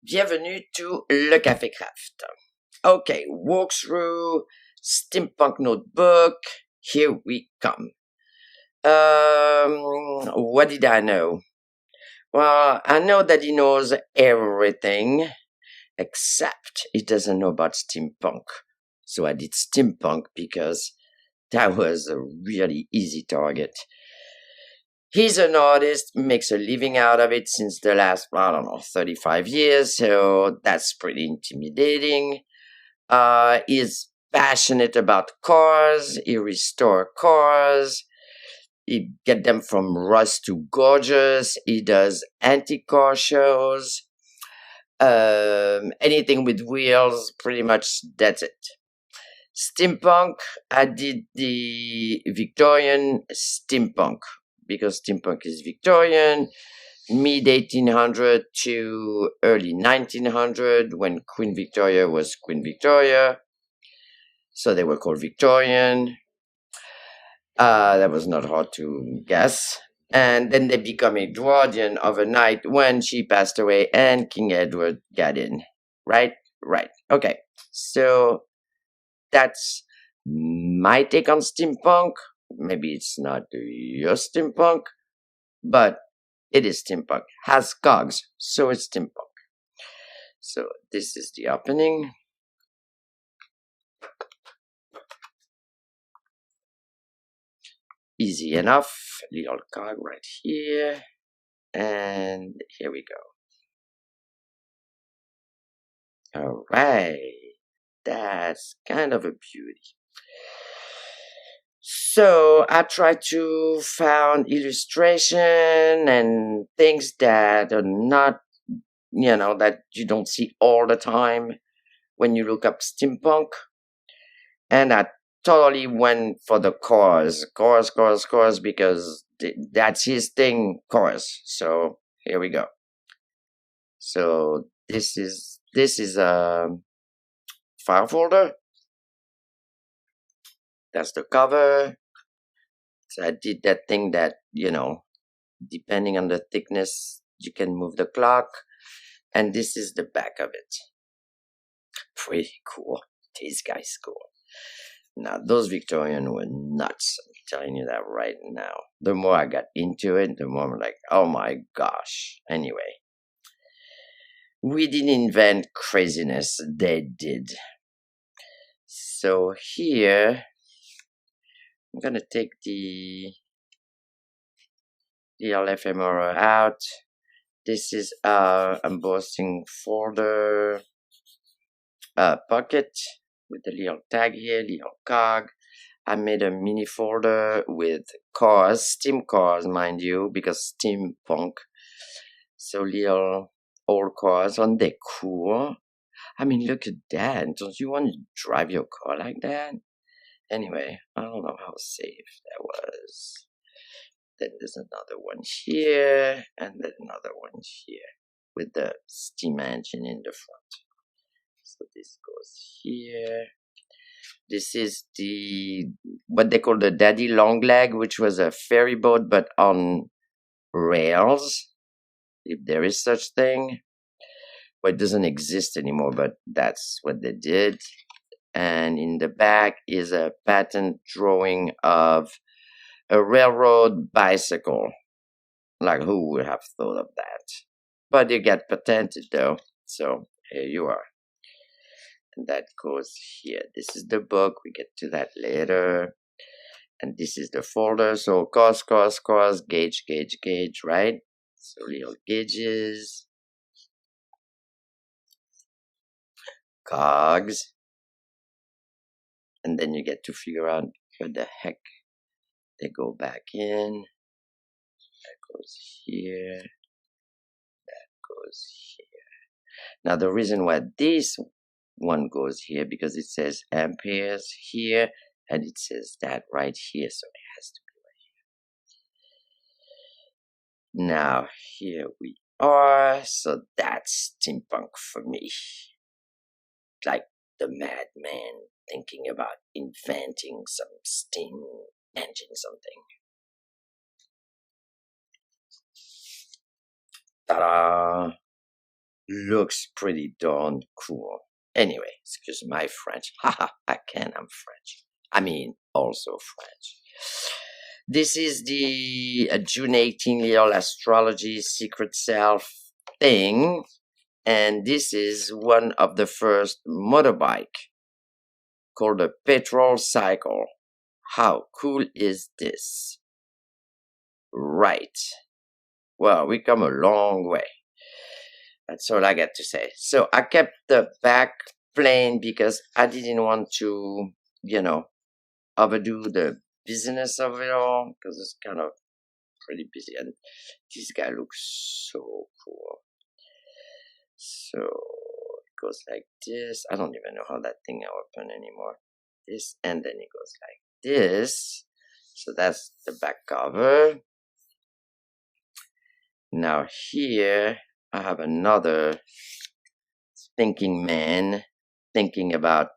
Bienvenue to Le Café Craft. Okay, walkthrough, Steampunk notebook, here we come. What did I know? Well, I know that he knows everything, except he doesn't know about steampunk. So I did steampunk because that was a really easy target. He's an artist, makes a living out of it since the last, 35 years, so that's pretty intimidating. He's passionate about cars, he restores cars, he get them from rust to gorgeous, he does anti-car shows, anything with wheels, pretty much that's it. Steampunk, I did the Victorian steampunk, because steampunk is Victorian, mid 1800 to early 1900, when Queen Victoria was Queen Victoria. So they were called Victorian. That was not hard to guess. And then they become Edwardian overnight when she passed away and King Edward got in. Right? Right. Okay. So that's my take on steampunk. Maybe it's not your steampunk, but it is steampunk. Has cogs, so it's steampunk. So this is the opening. Easy enough. Little cog right here. And here we go. All right. That's kind of a beauty. So I try to find illustration and things that are not, that you don't see all the time when you look up steampunk. And I totally went for the cars, because that's his thing, cars. So here we go. So this is a file folder. That's the cover. So I did that thing that, depending on the thickness, you can move the clock. And this is the back of it. Pretty cool. This guy's cool. Now, those Victorian were nuts. I'm telling you that right now. The more I got into it, the more I'm like, oh my gosh. Anyway, we didn't invent craziness. They did. So here, I'm going to take the ephemera out. This is our embossing folder pocket with the little tag here, little cog. I made a mini folder with cars, steam cars, mind you, because steampunk. So little old cars, aren't they cool? I mean, look at that. Don't you want to drive your car like that? Anyway, I don't know how safe that was. Then there's another one here, and then another one here with the steam engine in the front. So this goes here. This is what they call the Daddy Long Leg, which was a ferry boat, but on rails, if there is such thing. Well, it doesn't exist anymore, but that's what they did. And in the back is a patent drawing of a railroad bicycle. Like, who would have thought of that? But it got patented, though. So here you are. And that goes here. This is the book. We get to that later. And this is the folder. So cost, gauge, right? So little gauges. Cogs. And then you get to figure out where the heck they go back in. That goes here. That goes here. Now the reason why this one goes here, because it says amperes here, and it says that right here, so it has to be right here. Now here we are. So that's steampunk for me. Like the madman thinking about inventing some steam engine something. Ta-da! looks pretty darn cool. Anyway, excuse my French. Haha, I'm French. I mean, also French. This is the June 18 Leo Astrology Secret Self thing. And this is one of the first motorbike called a petrol cycle. How cool is this? Right. Well, we come a long way. That's all I got to say. So I kept the back plain because I didn't want to, overdo the business of it all because it's kind of pretty busy. And this guy looks so cool. So it goes like this. I don't even know how that thing open anymore. This, and then it goes like this. So that's the back cover. Now here I have another thinking man thinking about,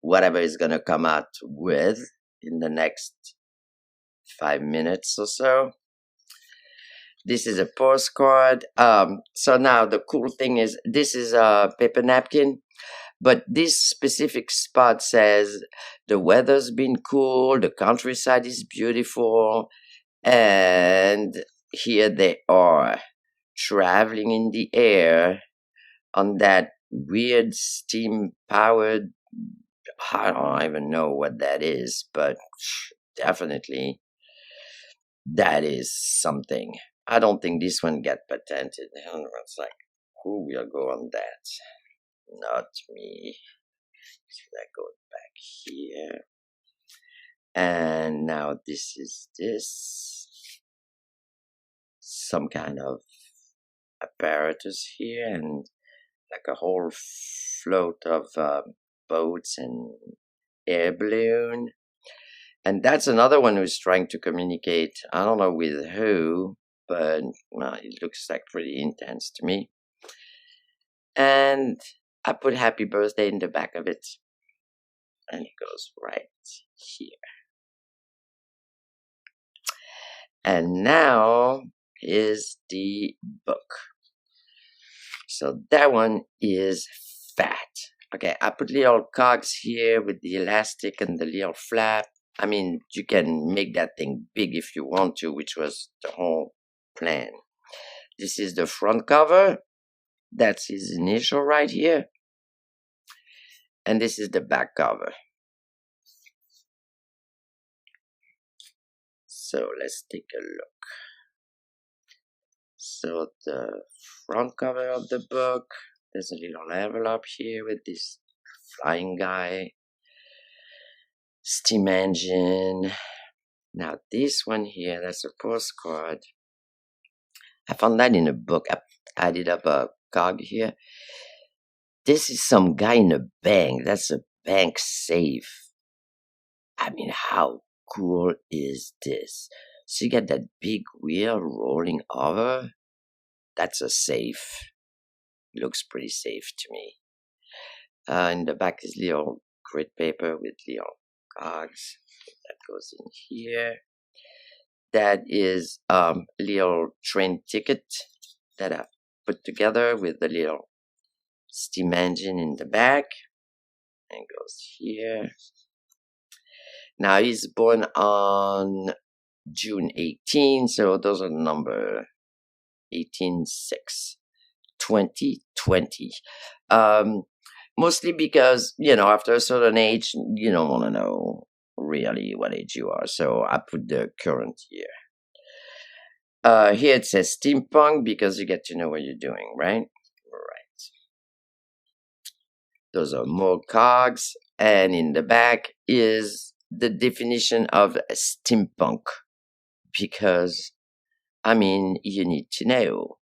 whatever is going to come out with in the next 5 minutes or so. This is a postcard. So now the cool thing is this is a paper napkin, but this specific spot says the weather's been cool, the countryside is beautiful, and here they are traveling in the air on that weird steam powered, I don't even know what that is, but definitely that is something. I don't think this one got patented. It's like, who will go on that? Not me. So that goes back here. And now this is some kind of apparatus here, and like a whole float of boats and air balloon. And that's another one who's trying to communicate. I don't know with who, but it looks like pretty intense to me. And I put happy birthday in the back of it. And it goes right here. And now is the book. So that one is fat. Okay, I put little cogs here with the elastic and the little flap. I mean, you can make that thing big if you want to, which was the whole plan. This is the front cover. That's his initial right here. And this is the back cover. So let's take a look. So the front cover of the book, there's a little envelope here with this flying guy, steam engine. Now this one here, that's a postcard. I found that in a book. I added up a cog here. This is some guy in a bank. That's a bank safe. I mean, how cool is this? So you get that big wheel rolling over. That's a safe. Looks pretty safe to me. In the back is little grid paper with little cogs. That goes in here. That is little train ticket that I've put together with the little steam engine in the back. And goes here. Now he's born on June 18, so those are the number 18/6, 2020. Mostly because, after a certain age, you don't want to know really what age you are. So I put the current year. Here it says Steampunk because you get to know what you're doing, right? Right. Those are more cogs. And in the back is the definition of steampunk. Because, you need to know.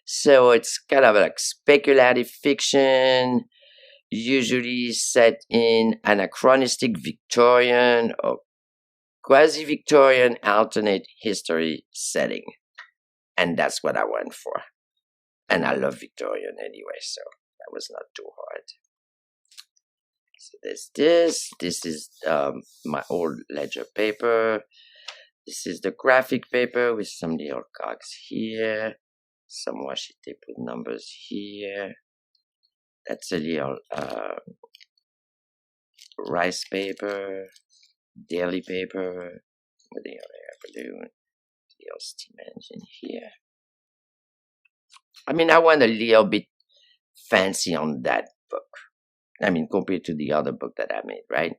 So it's kind of like speculative fiction, usually set in anachronistic Victorian or quasi-Victorian alternate history setting. And that's what I went for. And I love Victorian anyway, so that was not too hard. So there's this. This is my old ledger paper. This is the graphic paper with some little cogs here. some washi tape with numbers here. That's a little rice paper, daily paper with the air balloon, little steam engine here. I mean, I went a little bit fancy on that book. I mean, compared to the other book that I made, right?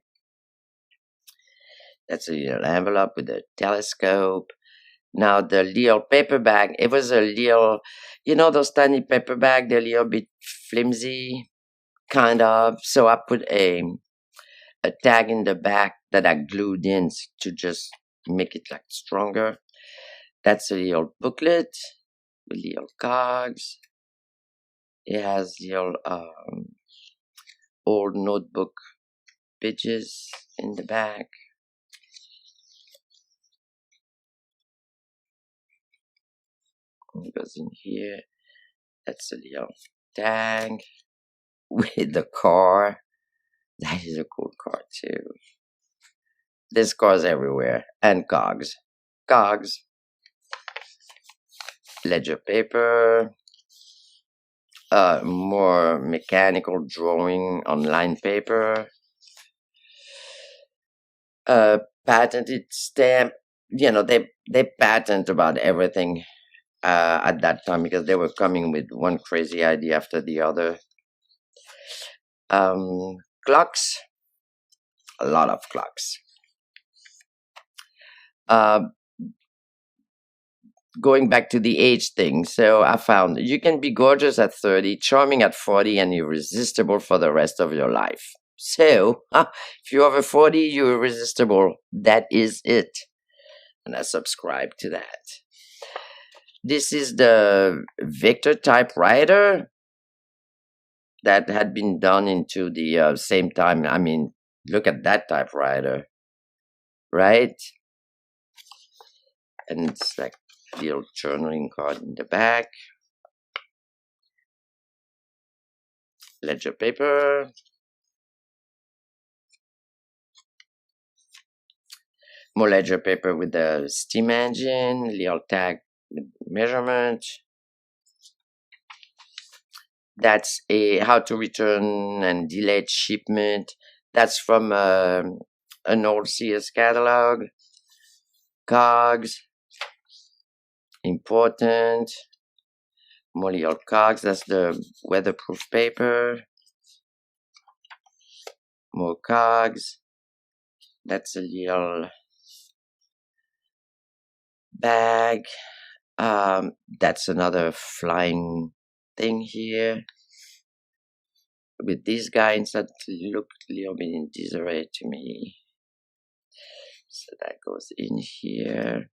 That's a little envelope with a telescope. Now the little paper bag, it was a little, those tiny paper bag, they're a little bit flimsy, kind of. So I put a tag in the back that I glued in to just make it like stronger. That's a little booklet with little cogs. It has little old notebook pages in the back. It goes in here. That's a little tag with the car. That is a cool car too. There's cars everywhere. And cogs. Cogs. Ledger paper. More mechanical drawing on line paper. Patented stamp. They patent about everything at that time because they were coming with one crazy idea after the other. Clocks. A lot of clocks. Going back to the age thing, so I found you can be gorgeous at 30, charming at 40, and irresistible for the rest of your life. So, if you're over 40, you're irresistible. That is it. And I subscribe to that. This is the Victor typewriter that had been done into the same time. I mean, look at that typewriter, right? And it's like a little journaling card in the back. Ledger paper. More ledger paper with the steam engine, little tag with measurement. That's a how to return and delayed shipment. That's from an old Sears catalog. Cogs. Important. More little cogs. That's the weatherproof paper. More cogs. That's a little bag. That's another flying thing here with this guy inside. Look a little bit in disarray to me, so that goes in here.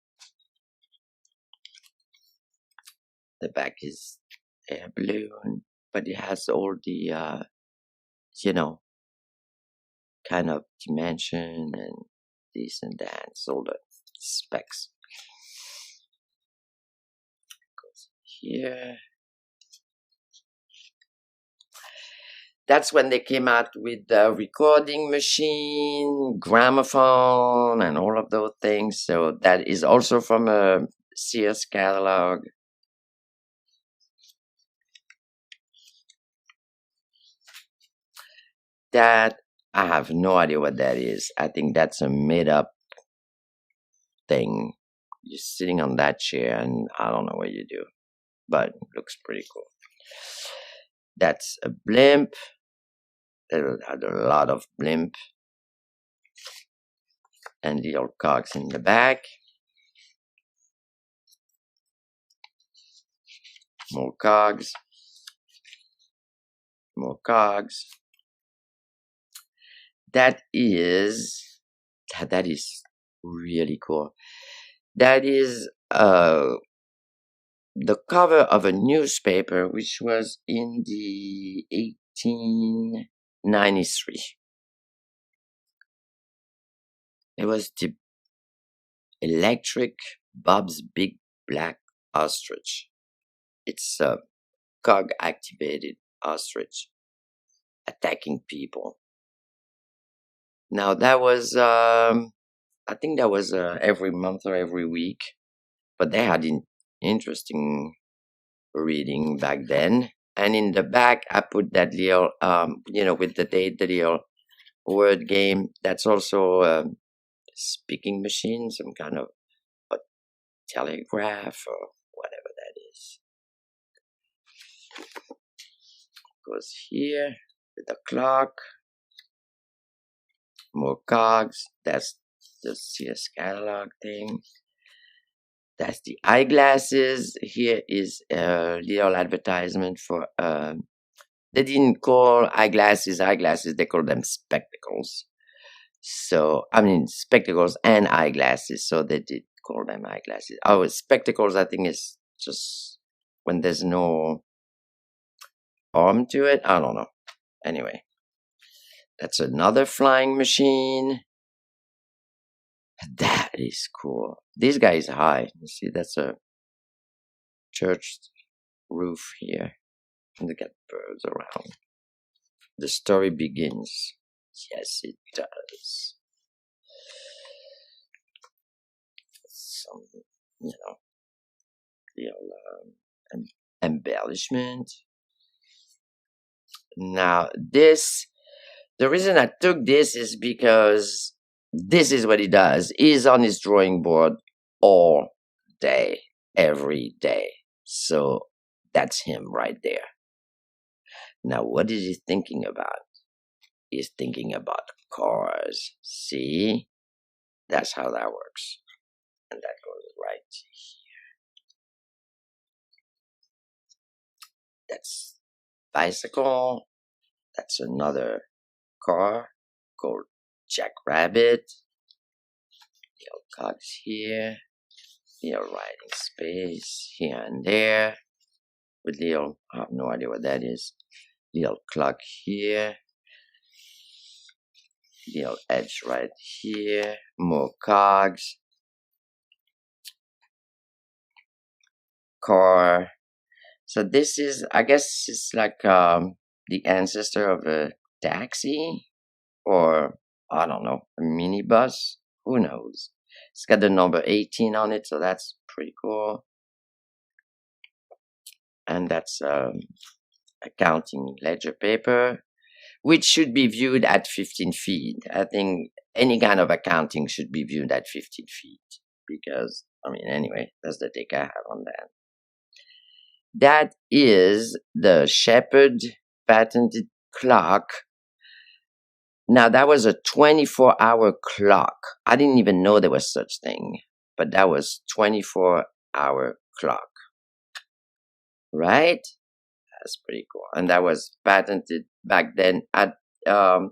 The back is air balloon, but it has all the kind of dimension and this and that, so all the specs. Goes here. That's when they came out with the recording machine, gramophone, and all of those things. So that is also from a Sears catalog. That, I have no idea what that is. I think that's a made-up thing. You're sitting on that chair, and I don't know what you do, but it looks pretty cool. That's a blimp. There had a lot of blimp. And the old cogs in the back. More cogs. More cogs. That is really cool. That is the cover of a newspaper which was in the 1893. It was the Electric Bob's Big Black Ostrich. It's a cog activated ostrich attacking people. Now that was I think that was every month or every week, but they had interesting reading back then. And in the back, I put that little, with the date, the little word game. That's also a speaking machine, some kind of a telegraph or whatever that is. Goes here with the clock. More cogs. That's the CS catalog thing. That's the eyeglasses. Here is a little advertisement for they didn't call eyeglasses eyeglasses, they call them spectacles. So I mean spectacles and eyeglasses, so they did call them eyeglasses. Oh, spectacles I think is just when there's no arm to it. I don't know. Anyway. That's another flying machine. That is cool. This guy is high. You see, that's a church roof here. And look at birds around. The story begins. Yes, it does. Some, little embellishment. Now, the reason I took this is because this is what he does. He's on his drawing board all day, every day. So that's him right there. Now, what is he thinking about? He's thinking about cars. See? That's how that works. And that goes right here. That's bicycle. That's another car called Jackrabbit. Little cogs here. Little riding space here and there. With little, I have no idea what that is. Little clock here. Little edge right here. More cogs. Car. So this is, I guess it's like the ancestor of a taxi. Or, I don't know, a minibus. Who knows? It's got the number 18 on it, so that's pretty cool. And that's accounting ledger paper, which should be viewed at 15 feet. I think any kind of accounting should be viewed at 15 feet. Because, anyway, that's the take I have on that. That is the Shepherd patented clock. Now, that was a 24-hour clock. I didn't even know there was such thing. But that was 24-hour clock. Right? That's pretty cool. And that was patented back then at, I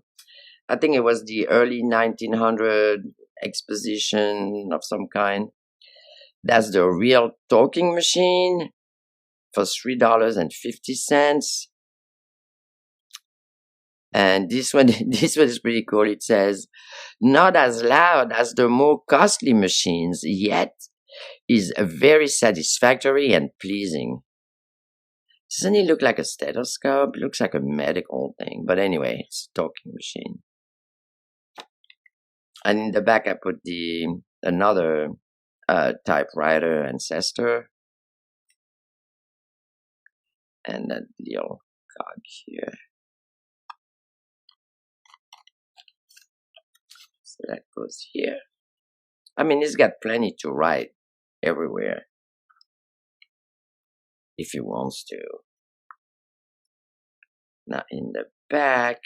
think it was the early 1900 exposition of some kind. That's the real talking machine for $3.50. And this one is pretty cool. It says, not as loud as the more costly machines, yet is very satisfactory and pleasing. Doesn't it look like a stethoscope? It looks like a medical thing. But anyway, it's a talking machine. And in the back, I put another typewriter ancestor. And that little cog here. So that goes here. It's got plenty to write everywhere. If he wants to. Now in the back,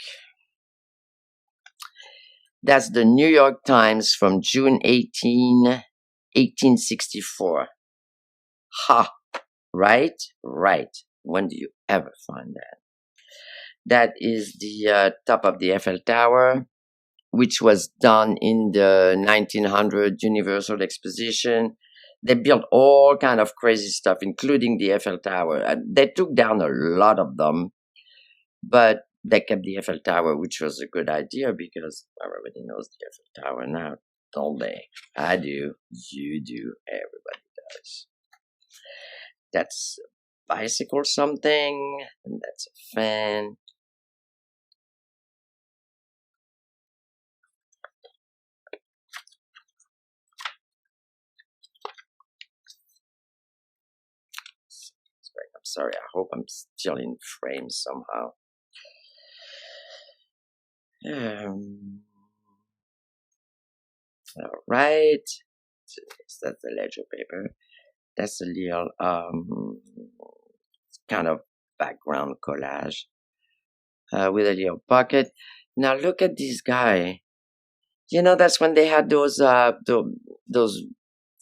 that's the New York Times from June 18, 1864. Ha! Right? Right. When do you ever find that? That is the top of the Eiffel Tower, which was done in the 1900 Universal Exposition. They built all kind of crazy stuff, including the Eiffel Tower. They took down a lot of them, but they kept the Eiffel Tower, which was a good idea because everybody knows the Eiffel Tower now, don't they? I do, you do, everybody does. That's a bicycle something, and that's a fan. Sorry, I hope I'm still in frame somehow. All right. So that's the ledger paper. That's a little kind of background collage with a little pocket. Now look at this guy. You know, that's when they had those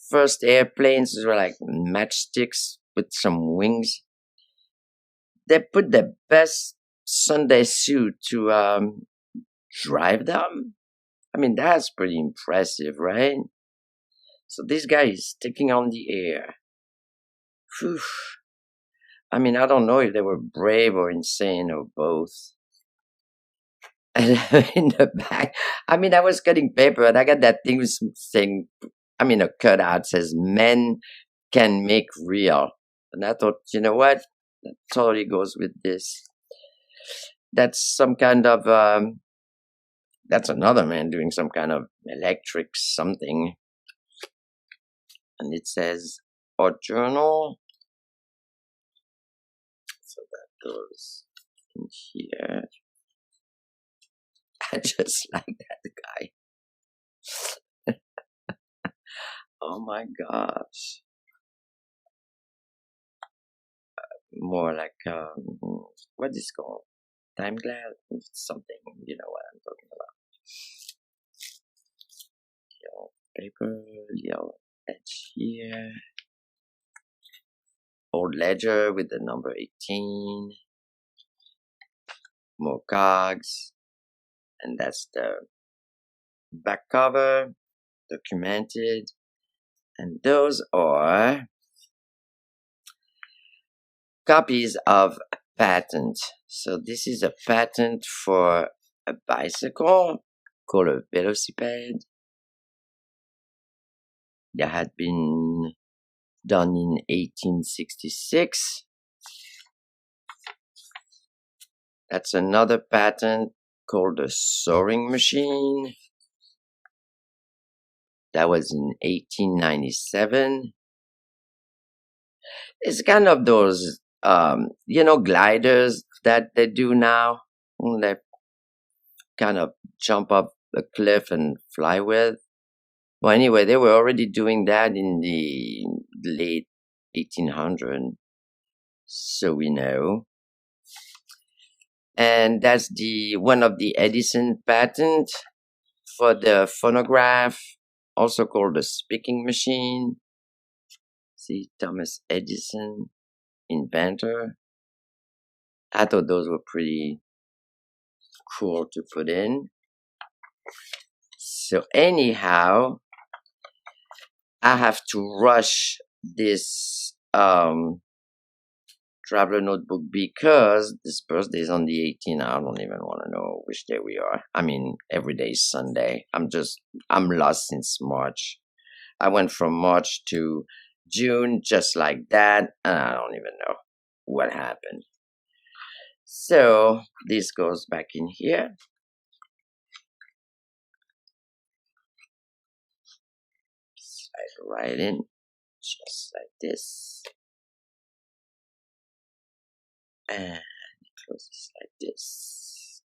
first airplanes. Those were like matchsticks with some wings. They put the best Sunday suit to drive them. I mean, that's pretty impressive, right? So this guy is sticking on the air. Whew. I mean, I don't know if they were brave or insane or both. And in the back, I mean, I was cutting paper and I got that thing saying, I mean, a cutout says, men can make real. And I thought, you know what? That totally goes with this. That's some kind of, that's another man doing some kind of electric something. And it says, our journal. So that goes in here. I just like that guy. Oh my gosh. More like, what is it called? Time glass? Something, you know what I'm talking about. Little paper, little edge here. Old ledger with the number 18. More cogs. And that's the back cover, documented. And those are copies of a patent. So this is a patent for a bicycle called a velocipede that had been done in 1866. That's another patent called a sewing machine. That was in 1897. It's kind of those, you know, gliders that they do now. They kind of jump up a cliff and fly with. Well, anyway, they were already doing that in the late 1800s. So we know. And that's one of the Edison patent for the phonograph, also called the speaking machine. See, Thomas Edison, inventor. I thought those were pretty cool to put in. So anyhow, I have to rush this traveler notebook because this birthday is on the 18th. I don't even want to know which day we are. I mean, every day is Sunday. I'm lost since March. I went from March to June just like that, and I don't even know what happened. So this goes back in here. Slide right in, just like this. And close this like this.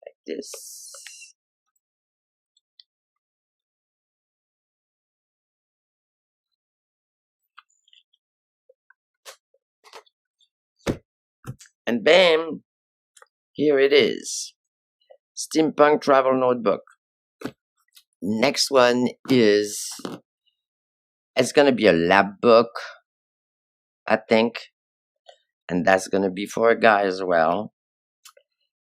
Like this. And bam! Here it is. Steampunk travel notebook. Next one is, it's going to be a lab book, I think. And that's going to be for a guy as well.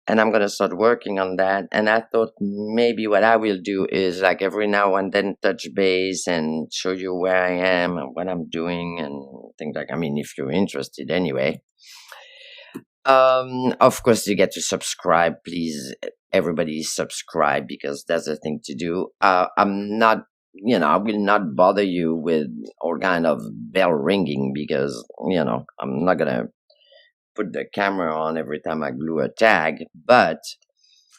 And I'm going to start working on that. And I thought maybe what I will do is like every now and then touch base and show you where I am and what I'm doing and things like, I mean, if you're interested anyway. Of course, you get to subscribe. Please, everybody subscribe because that's the thing to do. I'm not, you know, I will not bother you with all kind of bell ringing because, you know, I'm not going to put the camera on every time I glue a tag, but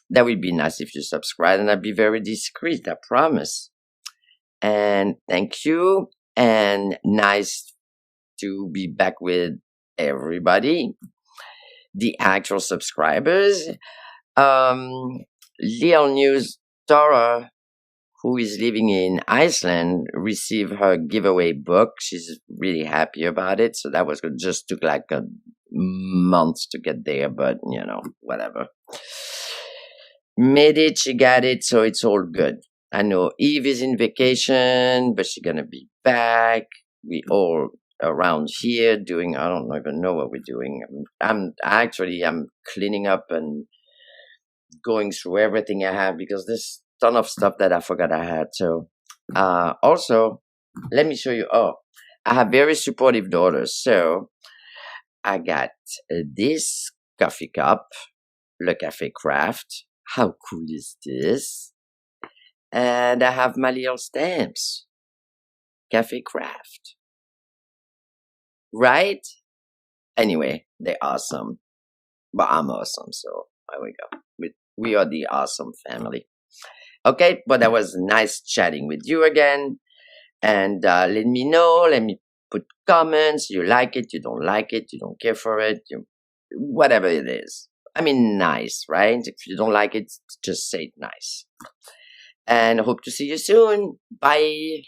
that would be nice if you subscribe, and I'd be very discreet, I promise. And thank you, and nice to be back with everybody, the actual subscribers. Little news, Tara, who is living in Iceland, received her giveaway book. She's really happy about it. So that was good. Just took like a month to get there, but whatever. Made it, she got it, so it's all good. I know Eve is in vacation, but she's gonna be back. We all around here doing, I don't even know what we're doing. I'm cleaning up and going through everything I have because there's a ton of stuff that I forgot I had. So also, let me show you. Oh, I have very supportive daughters. So I got this coffee cup, Le Café Craft. How cool is this? And I have my little stamps, Cafe Craft. Right? Anyway, they're awesome. But I'm awesome, so there we go. We are the awesome family. Okay, but that was nice chatting with you again. And let me know, let me put comments. You like it, you don't like it, you don't care for it, whatever it is. I mean, nice, right? If you don't like it, just say it nice. And hope to see you soon. Bye.